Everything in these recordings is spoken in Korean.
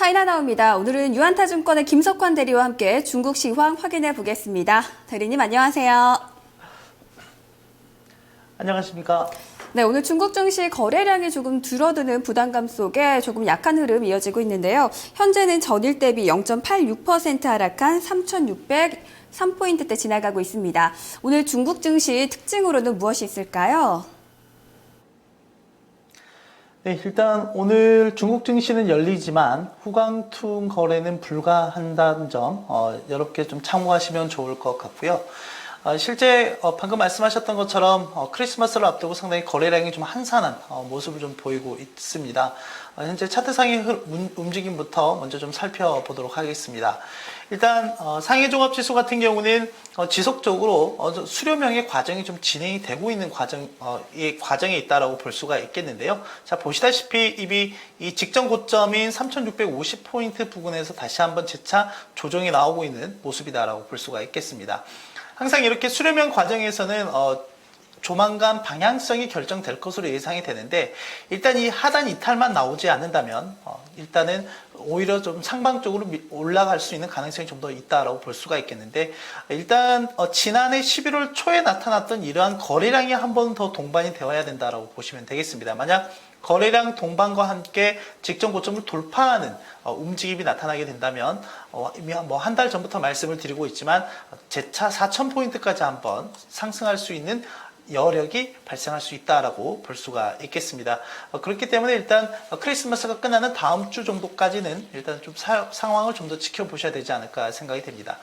차이나나옵니다. 오늘은 유한타증권의 김석환 대리와 함께 중국 시황 확인해 보겠습니다. 대리님 안녕하세요. 안녕하십니까? 네, 오늘 중국 증시 거래량이 조금 줄어드는 부담감 속에 조금 약한 흐름 이어지고 있는데요. 현재는 전일 대비 0.86% 하락한 3,603포인트대 지나가고 있습니다. 오늘 중국 증시 특징으로는 무엇이 있을까요? 네, 일단 오늘 중국 증시는 열리지만 후광퉁 거래는 불가한다는 점 여러분께 좀 참고하시면 좋을 것 같고요. 실제 방금 말씀하셨던 것처럼 크리스마스를 앞두고 상당히 거래량이 좀 한산한 모습을 좀 보이고 있습니다. 현재 차트상의 움직임부터 먼저 좀 살펴보도록 하겠습니다. 일단 상해 종합지수 같은 경우는 지속적으로 수렴형의 과정이 좀 진행이 되고 있는 이 과정에 있다라고 볼 수가 있겠는데요. 자, 보시다시피 이 직전 고점인 3,650포인트 부근에서 다시 한번 재차 조정이 나오고 있는 모습이다라고 볼 수가 있겠습니다. 항상 이렇게 수렴형 과정에서는 조만간 방향성이 결정될 것으로 예상이 되는데, 일단 이 하단 이탈만 나오지 않는다면 일단은 오히려 좀 상방적으로 올라갈 수 있는 가능성이 좀 더 있다라고 볼 수가 있겠는데, 일단 지난해 11월 초에 나타났던 이러한 거래량이 한 번 더 동반이 되어야 된다라고 보시면 되겠습니다. 만약 거래량 동반과 함께 직전 고점을 돌파하는 움직임이 나타나게 된다면 이미 뭐 한 달 전부터 말씀을 드리고 있지만 재차 4,000포인트까지 한번 상승할 수 있는 여력이 발생할 수 있다라고 볼 수가 있겠습니다. 그렇기 때문에 일단 크리스마스가 끝나는 다음 주 정도까지는 일단 좀 상황을 좀 더 지켜보셔야 되지 않을까 생각이 됩니다.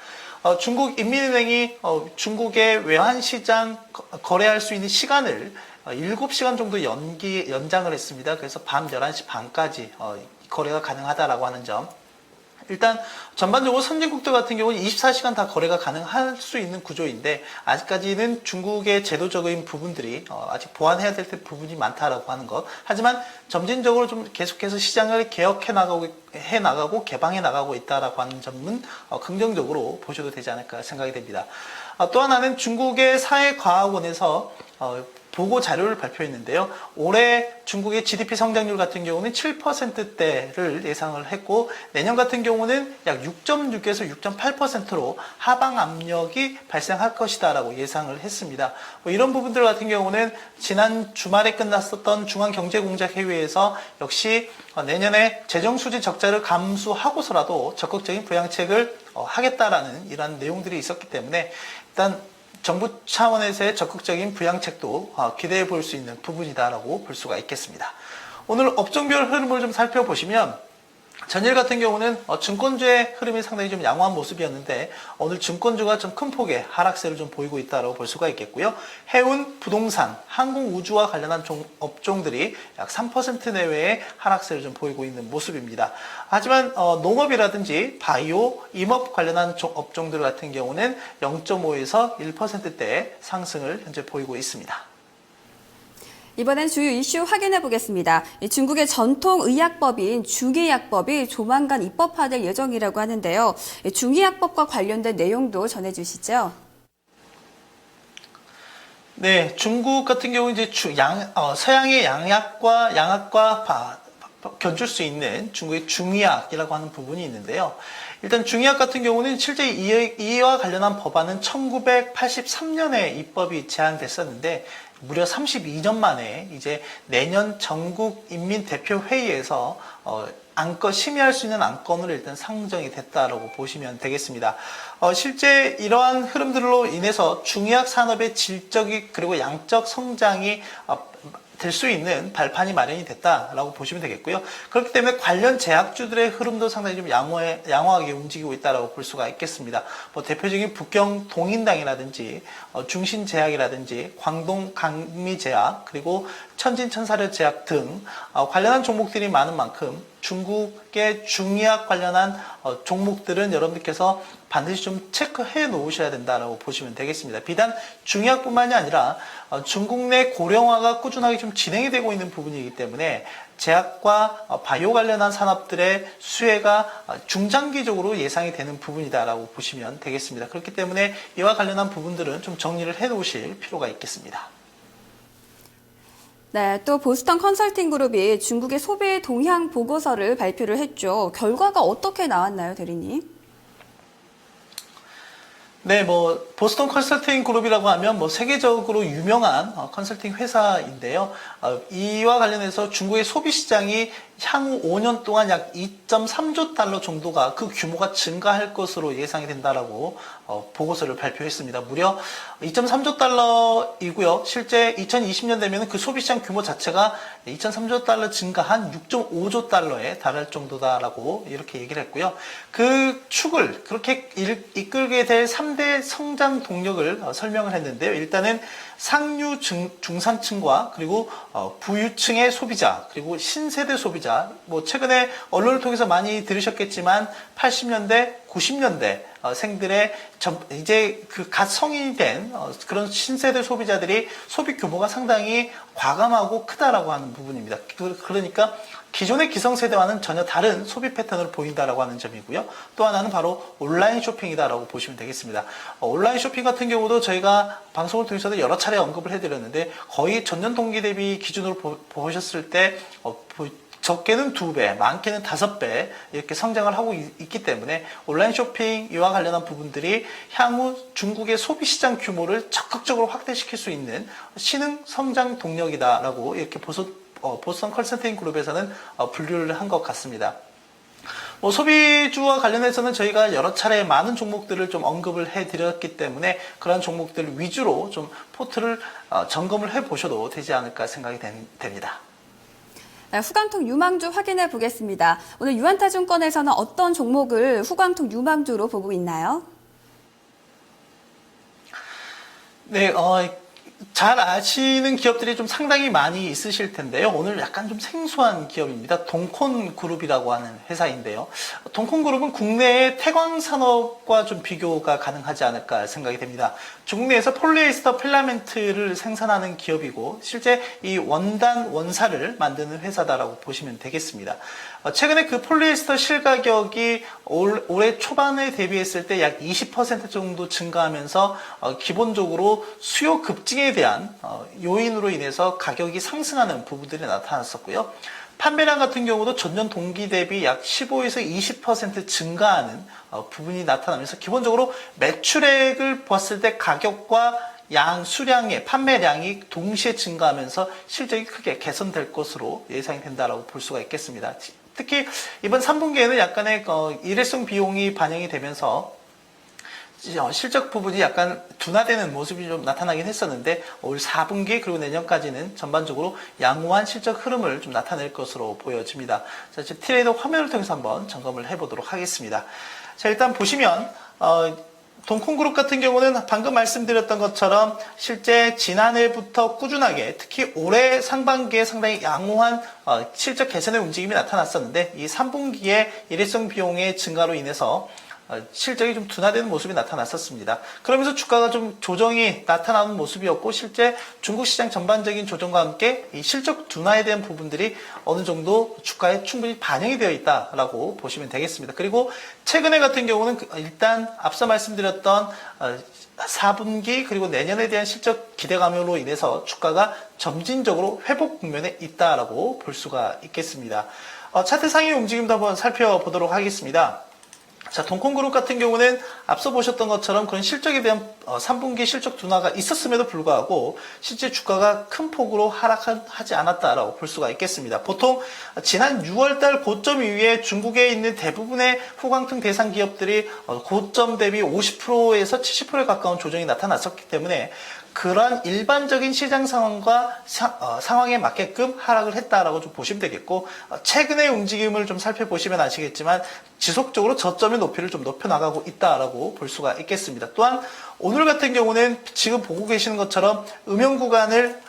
중국 인민은행이 중국의 외환시장 거래할 수 있는 시간을 7시간 정도 연장을 했습니다. 그래서 밤 11시 반까지 거래가 가능하다라고 하는 점. 일단 전반적으로 선진국들 같은 경우는 24시간 다 거래가 가능할 수 있는 구조인데, 아직까지는 중국의 제도적인 부분들이 아직 보완해야 될 부분이 많다라고 하는 것. 하지만 점진적으로 좀 계속해서 시장을 개혁해 나가고 개방해 나가고 있다라고 하는 점은 긍정적으로 보셔도 되지 않을까 생각이 됩니다. 또 하나는 중국의 사회과학원에서 보고 자료를 발표했는데요. 올해 중국의 GDP 성장률 같은 경우는 7%대를 예상을 했고, 내년 같은 경우는 약 6.6에서 6.8%로 하방 압력이 발생할 것이다라고 예상을 했습니다. 이런 부분들 같은 경우는 지난 주말에 끝났었던 중앙경제공작회의에서 역시 내년에 재정수지 적자를 감수하고서라도 적극적인 부양책을 하겠다라는 이러한 내용들이 있었기 때문에 일단 정부 차원에서의 적극적인 부양책도 기대해 볼 수 있는 부분이다라고 볼 수가 있겠습니다. 오늘 업종별 흐름을 좀 살펴보시면, 전일 같은 경우는 증권주의 흐름이 상당히 좀 양호한 모습이었는데, 오늘 증권주가 좀 큰 폭의 하락세를 좀 보이고 있다고 볼 수가 있겠고요. 해운, 부동산, 항공우주와 관련한 업종들이 약 3% 내외의 하락세를 좀 보이고 있는 모습입니다. 하지만 농업이라든지 바이오, 임업 관련한 업종들 같은 경우는 0.5에서 1%대의 상승을 현재 보이고 있습니다. 이번엔 주요 이슈 확인해 보겠습니다. 중국의 전통 의약법인 중의약법이 조만간 입법화될 예정이라고 하는데요. 중의약법과 관련된 내용도 전해주시죠. 네, 중국 같은 경우 이제 서양의 양학과 견줄 수 있는 중국의 중의학이라고 하는 부분이 있는데요. 일단 중의학 같은 경우는 실제 이와 관련한 법안은 1983년에 입법이 제안됐었는데, 무려 32년 만에 이제 내년 전국인민대표회의에서 심의할 수 있는 안건으로 일단 상정이 됐다라고 보시면 되겠습니다. 실제 이러한 흐름들로 인해서 중의학 산업의 질적이 그리고 양적 성장이 될 수 있는 발판이 마련이 됐다라고 보시면 되겠고요. 그렇기 때문에 관련 제약주들의 흐름도 상당히 좀 양호하게 움직이고 있다라고 볼 수가 있겠습니다. 대표적인 북경 동인당이라든지 중신제약이라든지 광동 강미제약, 그리고 천진천사료 제약 등 관련한 종목들이 많은 만큼 중국의 중의학 관련한 종목들은 여러분들께서 반드시 좀 체크해 놓으셔야 된다라고 보시면 되겠습니다. 비단 중의학뿐만이 아니라 중국 내 고령화가 꾸준하게 좀 진행이 되고 있는 부분이기 때문에 제약과 바이오 관련한 산업들의 수혜가 중장기적으로 예상이 되는 부분이다라고 보시면 되겠습니다. 그렇기 때문에 이와 관련한 부분들은 좀 정리를 해 놓으실 필요가 있겠습니다. 네, 또 보스턴 컨설팅 그룹이 중국의 소비 동향 보고서를 발표를 했죠. 결과가 어떻게 나왔나요, 대리님? 네, 보스턴 컨설팅 그룹이라고 하면 세계적으로 유명한 컨설팅 회사인데요. 이와 관련해서 중국의 소비 시장이 향후 5년 동안 약 2.3조 달러 정도가 그 규모가 증가할 것으로 예상이 된다라고 보고서를 발표했습니다. 무려 2.3조 달러이고요. 실제 2020년 되면 그 소비 시장 규모 자체가 2.3조 달러 증가한 6.5조 달러에 달할 정도다라고 이렇게 얘기를 했고요. 그 축을 그렇게 이끌게 될 3대 성장 동력을 설명을 했는데요. 일단은 상류 중산층과 그리고 부유층의 소비자 그리고 신세대 소비자 최근에 언론을 통해서 많이 들으셨겠지만 80년대 90년대 생들의 이제 그 갓 성인이 된 그런 신세대 소비자들이 소비 규모가 상당히 과감하고 크다라고 하는 부분입니다. 그러니까 기존의 기성세대와는 전혀 다른 소비 패턴을 보인다라고 하는 점이고요. 또 하나는 바로 온라인 쇼핑이다라고 보시면 되겠습니다. 온라인 쇼핑 같은 경우도 저희가 방송을 통해서도 여러 차례 언급을 해드렸는데 거의 전년 동기 대비 기준으로 보셨을 때 적게는 2배, 많게는 5배 이렇게 성장을 하고 있기 때문에 온라인 쇼핑 이와 관련한 부분들이 향후 중국의 소비 시장 규모를 적극적으로 확대시킬 수 있는 신흥 성장 동력이다라고 이렇게 보스턴 컨설팅 그룹에서는 분류를 한 것 같습니다. 소비주와 관련해서는 저희가 여러 차례 많은 종목들을 좀 언급을 해드렸기 때문에 그런 종목들 위주로 좀 포트를 점검을 해보셔도 되지 않을까 생각이 됩니다. 네, 후광통 유망주 확인해 보겠습니다. 오늘 유한타증권에서는 어떤 종목을 후광통 유망주로 보고 있나요? 네, 잘 아시는 기업들이 좀 상당히 많이 있으실 텐데요. 오늘 약간 좀 생소한 기업입니다. 동콘그룹이라고 하는 회사인데요. 동콘그룹은 국내의 태광 산업과 좀 비교가 가능하지 않을까 생각이 됩니다. 중국 내에서 폴리에스터 필라멘트를 생산하는 기업이고 실제 이 원단 원사를 만드는 회사다라고 보시면 되겠습니다. 최근에 그 폴리에스터 실가격이 올해 초반에 대비했을 때 약 20% 정도 증가하면서 기본적으로 수요 급증에 대한 요인으로 인해서 가격이 상승하는 부분들이 나타났었고요. 판매량 같은 경우도 전년 동기 대비 약 15에서 20% 증가하는 부분이 나타나면서 기본적으로 매출액을 봤을 때 가격과 수량의 판매량이 동시에 증가하면서 실적이 크게 개선될 것으로 예상이 된다라고 볼 수가 있겠습니다. 특히 이번 3분기에는 약간의 일회성 비용이 반영이 되면서 실적 부분이 약간 둔화되는 모습이 좀 나타나긴 했었는데 올 4분기 그리고 내년까지는 전반적으로 양호한 실적 흐름을 좀 나타낼 것으로 보여집니다. 자, 트레이더 화면을 통해서 한번 점검을 해보도록 하겠습니다. 자, 일단 보시면 동콘그룹 같은 경우는 방금 말씀드렸던 것처럼 실제 지난해부터 꾸준하게 특히 올해 상반기에 상당히 양호한 실적 개선의 움직임이 나타났었는데 이 3분기에 일회성 비용의 증가로 인해서 실적이 좀 둔화되는 모습이 나타났었습니다. 그러면서 주가가 좀 조정이 나타나는 모습이었고 실제 중국 시장 전반적인 조정과 함께 이 실적 둔화에 대한 부분들이 어느 정도 주가에 충분히 반영이 되어 있다라고 보시면 되겠습니다. 그리고 최근에 같은 경우는 일단 앞서 말씀드렸던 4분기 그리고 내년에 대한 실적 기대감으로 인해서 주가가 점진적으로 회복 국면에 있다라고 볼 수가 있겠습니다. 차트 상위 움직임도 한번 살펴보도록 하겠습니다. 자, 동콘그룹 같은 경우는 앞서 보셨던 것처럼 그런 실적에 대한 3분기 실적 둔화가 있었음에도 불구하고 실제 주가가 큰 폭으로 하락하지 않았다라고 볼 수가 있겠습니다. 보통 지난 6월달 고점 이후에 중국에 있는 대부분의 후광통 대상 기업들이 고점 대비 50%에서 70%에 가까운 조정이 나타났었기 때문에 그러한 일반적인 시장 상황과 상황에 맞게끔 하락을 했다라고 좀 보시면 되겠고 최근의 움직임을 좀 살펴보시면 아시겠지만 지속적으로 저점의 높이를 좀 높여나가고 있다라고 볼 수가 있겠습니다. 또한 오늘 같은 경우는 지금 보고 계시는 것처럼 음영 구간을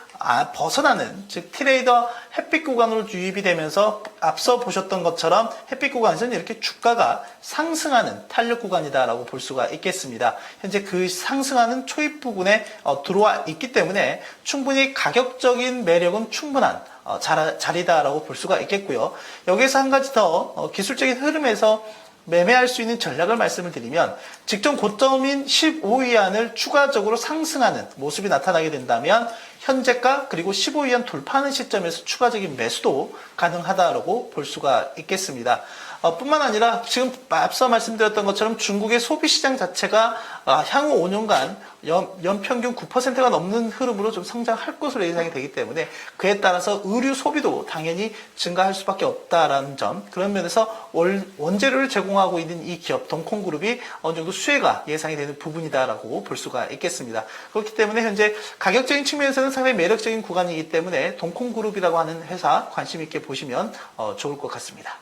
벗어나는 즉 트레이더 햇빛 구간으로 유입이 되면서 앞서 보셨던 것처럼 햇빛 구간에서는 이렇게 주가가 상승하는 탄력 구간이다라고 볼 수가 있겠습니다. 현재 그 상승하는 초입 부분에 들어와 있기 때문에 충분히 가격적인 매력은 충분한 자리다라고 볼 수가 있겠고요. 여기에서 한 가지 더 기술적인 흐름에서 매매할 수 있는 전략을 말씀을 드리면 직전 고점인 15위안을 추가적으로 상승하는 모습이 나타나게 된다면 현재가 그리고 15위안 돌파하는 시점에서 추가적인 매수도 가능하다라고 볼 수가 있겠습니다. 뿐만 아니라 지금 앞서 말씀드렸던 것처럼 중국의 소비 시장 자체가 향후 5년간 연평균 9%가 넘는 흐름으로 좀 성장할 것으로 예상이 되기 때문에 그에 따라서 의류 소비도 당연히 증가할 수밖에 없다라는 점, 그런 면에서 원재료를 제공하고 있는 이 기업 동콩그룹이 어느 정도 수혜가 예상이 되는 부분이다라고 볼 수가 있겠습니다. 그렇기 때문에 현재 가격적인 측면에서는 상당히 매력적인 구간이기 때문에 동콩그룹이라고 하는 회사 관심 있게 보시면 좋을 것 같습니다.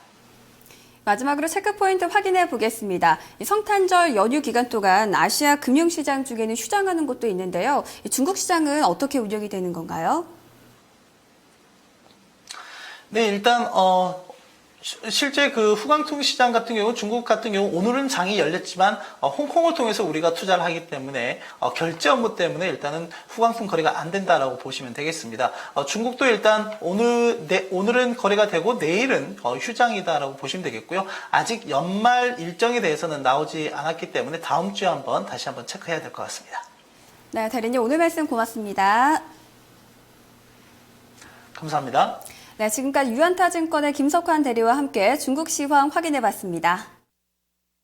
마지막으로 체크포인트 확인해 보겠습니다. 이 성탄절 연휴 기간 동안 아시아 금융시장 중에는 휴장하는 곳도 있는데요. 중국 시장은 어떻게 운영이 되는 건가요? 네, 일단 실제 그 후광퉁 시장 같은 경우, 중국 같은 경우 오늘은 장이 열렸지만 홍콩을 통해서 우리가 투자를 하기 때문에 결제 업무 때문에 일단은 후광퉁 거래가 안 된다라고 보시면 되겠습니다. 중국도 일단 오늘은 거래가 되고 내일은 휴장이다라고 보시면 되겠고요. 아직 연말 일정에 대해서는 나오지 않았기 때문에 다음 주에 다시 한번 체크해야 될 것 같습니다. 네, 대리님 오늘 말씀 고맙습니다. 감사합니다. 네, 지금까지 유안타증권의 김석환 대리와 함께 중국 시황 확인해 봤습니다.